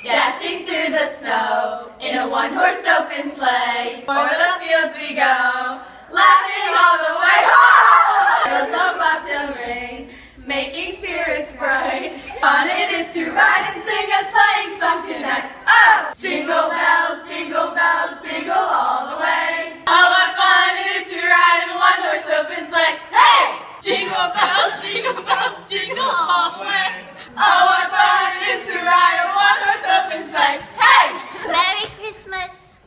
Dashing through the snow in a one-horse open sleigh. O'er the fields we go, laughing all the way home. Bells on bobtails ring, making spirits bright. Fun it is to ride and sing a sleighing song tonight. Oh! Jingle bells, jingle all the way. Oh, what fun it is to ride in a one-horse open sleigh. Hey! Jingle bells, jingle all the way. Oh, what fun it is to ride in a one-horse open sleigh. Hey! Merry Christmas!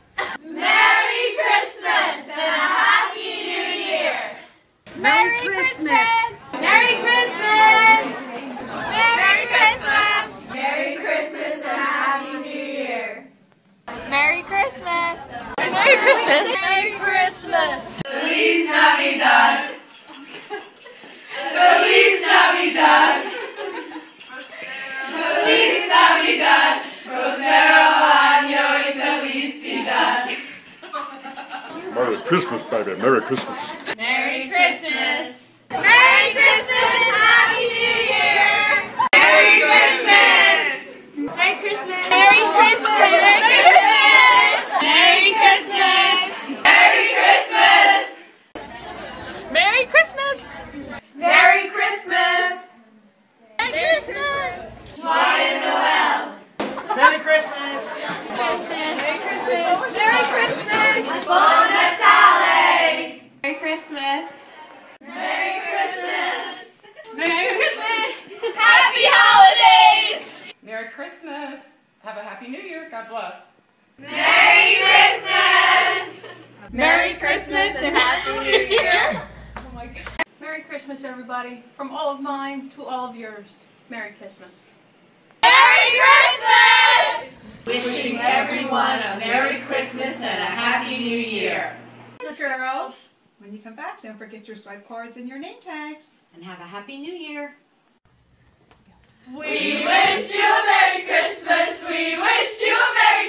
Merry Christmas and a Happy New Year! Merry Christmas! Merry Christmas! Merry Christmas! Merry Christmas and a Happy New Year! Merry Christmas! Merry Christmas! Merry Christmas! Feliz Navidad! Feliz Navidad! Feliz Navidad! Prospero año y felicidad! Merry Christmas, baby. Merry Christmas. Merry Christmas! Merry Christmas and Happy New Year! Merry Christmas! Merry Christmas! Merry Christmas! Merry Christmas! Merry Christmas! Merry Christmas! Merry Christmas! Merry Christmas! Joyeux Noël! Merry Christmas! Merry Christmas! Merry Christmas! Bon Natale! Merry Christmas! Merry Christmas! Merry Christmas! Happy Holidays! Merry Christmas! Have a Happy New Year. God bless. Merry Christmas! Merry Christmas and Happy New Year! Oh my God. Merry Christmas, everybody. From all of mine to all of yours. Merry Christmas. Merry Christmas! Wishing everyone a Merry Christmas and a Happy New Year. Girls, when you come back, don't forget your swipe cards and your name tags. And have a Happy New Year! We wish you a Merry Christmas. We wish you a Merry